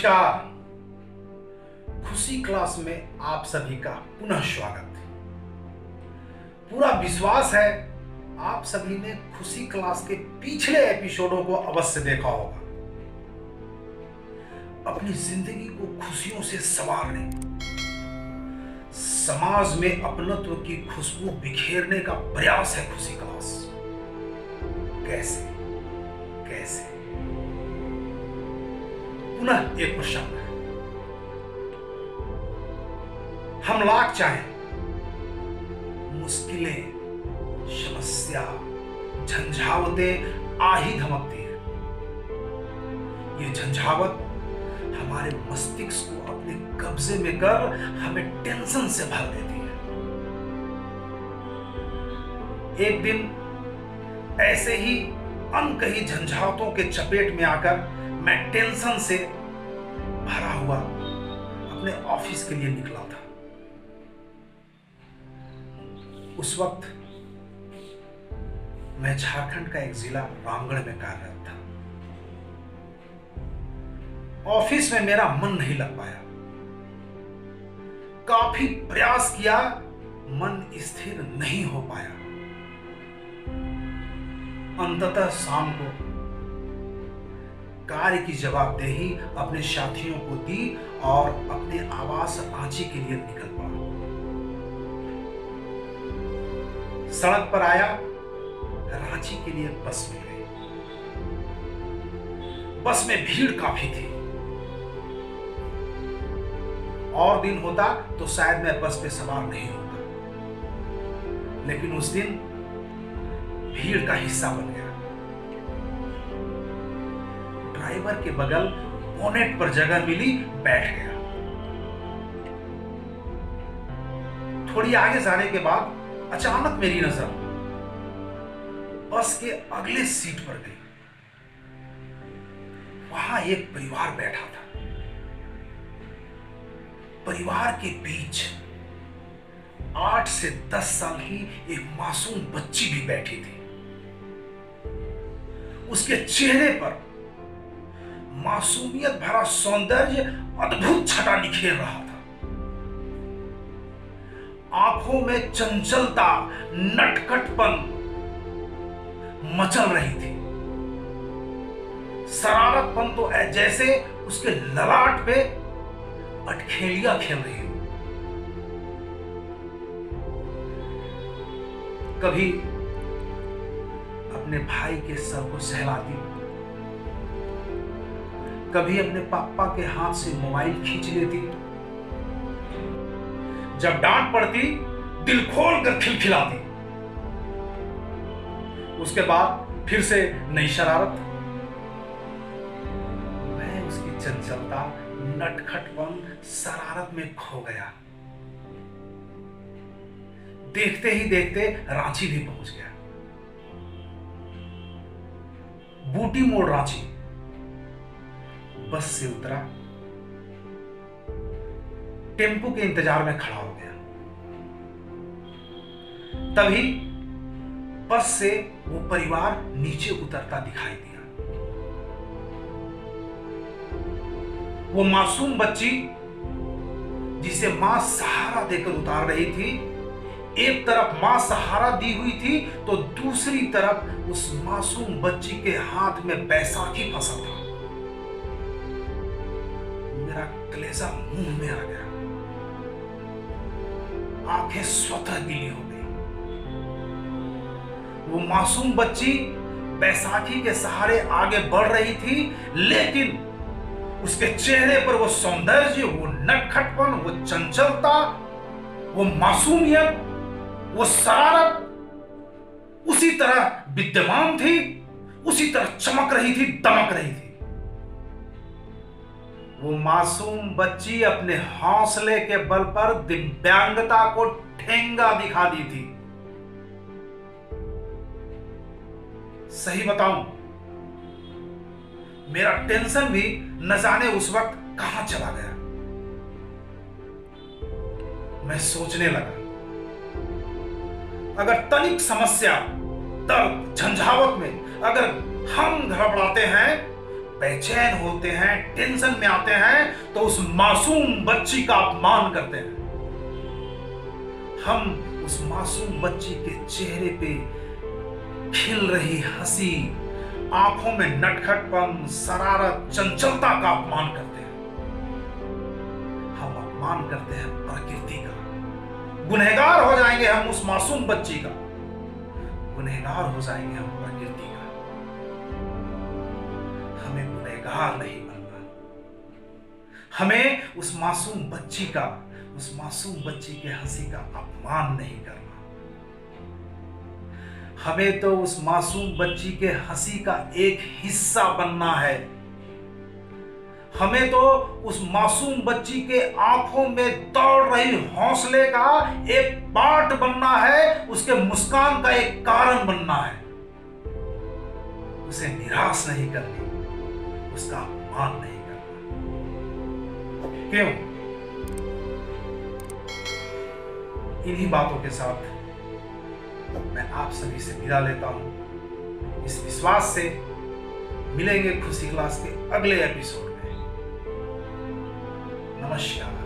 नमस्कार। खुशी क्लास में आप सभी का पुनः स्वागत है। पूरा विश्वास है आप सभी ने खुशी क्लास के पिछले एपिसोडों को अवश्य देखा होगा। अपनी जिंदगी को खुशियों से संवारने, समाज में अपनत्व की खुशबू बिखेरने का प्रयास है खुशी क्लास। कैसे कैसे पुनः एक प्रश्न है। हम लाख चाहें, मुश्किलें, समस्या, झंझावतें आ ही धमकती है। ये झंझावत हमारे मस्तिष्क को अपने कब्जे में कर हमें टेंशन से भर देती है। एक दिन ऐसे ही अनकही झंझावतों के चपेट में आकर मैं टेंशन से भरा हुआ अपने ऑफिस के लिए निकला था। उस वक्त मैं झारखंड का एक जिला रामगढ़ में कार्यरत था। ऑफिस में मेरा मन नहीं लग पाया। काफी प्रयास किया, मन स्थिर नहीं हो पाया। अंततः शाम को कार्य की जवाबदेही अपने साथियों को दी और अपने आवास रांची के लिए निकल पड़ा। सड़क पर आया, रांची के लिए बस मिल गई। बस में भीड़ काफी थी। और दिन होता तो शायद मैं बस पे सवार नहीं होता, लेकिन उस दिन भीड़ का हिस्सा बन गया। ड्राइवर के बगल बोनेट पर जगह मिली, बैठ गया। थोड़ी आगे जाने के बाद अचानक मेरी नजर बस के अगले सीट पर गई। वहां एक परिवार बैठा था। परिवार के बीच 8 से 10 साल की एक मासूम बच्ची भी बैठी थी। उसके चेहरे पर मासूमियत भरा सौंदर्य अद्भुत छटा निखेर रहा था। आंखों में चंचलता, नटखटपन मचल रही थी। शरारतपन तो जैसे उसके ललाट पे अटखेलियां खेल रही हो। कभी अपने भाई के सर को सहलाती, कभी अपने पापा के हाथ से मोबाइल खींच लेती। जब डांट पड़ती दिल खोल कर खिलखिलाती। उसके बाद फिर से नई शरारत। मैं उसकी चंचलता, नटखटपन, शरारत में खो गया। देखते ही देखते रांची भी पहुंच गया। बूटी मोड़ रांची। बस से उतरा, टेम्पो के इंतजार में खड़ा हो गया। तभी बस से वो परिवार नीचे उतरता दिखाई दिया। वो मासूम बच्ची जिसे मां सहारा देकर उतार रही थी, एक तरफ मां सहारा दी हुई थी तो दूसरी तरफ उस मासूम बच्ची के हाथ में बैसाखी फंसा था। मेरा कलेजा मुंह में आ गया। आंखें स्वतः गीली हो गई। वो मासूम बच्ची बैसाखी के सहारे आगे बढ़ रही थी, लेकिन उसके चेहरे पर वो सौंदर्य, वो नटखटपन, वो चंचलता, वो मासूमियत, वो शरारत उसी तरह विद्यमान थी, उसी तरह चमक रही थी, दमक रही थी। वो मासूम बच्ची अपने हौसले के बल पर दिव्यांगता को ठेंगा दिखा दी थी। सही बताऊं, मेरा टेंशन भी न जाने उस वक्त कहां चला गया। मैं सोचने लगा, अगर तनिक समस्या, दर्द, झंझावत में अगर हम घबराते हैं बेचैन होते हैं, टेंशन में आते हैं, तो उस मासूम बच्ची का अपमान करते हैं। हम उस मासूम बच्ची के चेहरे पे खिल रही हंसी, आंखों में नटखटपन, शरारत, चंचलता का अपमान करते हैं। हम अपमान करते हैं प्रकृति का। गुनहगार हो जाएंगे हम उस मासूम बच्ची का, गुनहगार हो जाएंगे हम प्रकृति का। हमें गुनहगार नहीं बनना, हमें उस मासूम बच्ची का, उस मासूम बच्ची के हंसी का अपमान नहीं करना। हमें तो उस मासूम बच्ची के हंसी का एक हिस्सा बनना है। हमें तो उस मासूम बच्ची के आंखों में दौड़ रही हौसले का एक पार्ट बनना है, उसके मुस्कान का एक कारण बनना है। उसे निराश नहीं करनी, उसका अपमान नहीं करना। क्यों? इन्हीं बातों के साथ मैं आप सभी से विदा लेता हूं, इस विश्वास से मिलेंगे खुशी क्लास के अगले एपिसोड में। नमस्कार।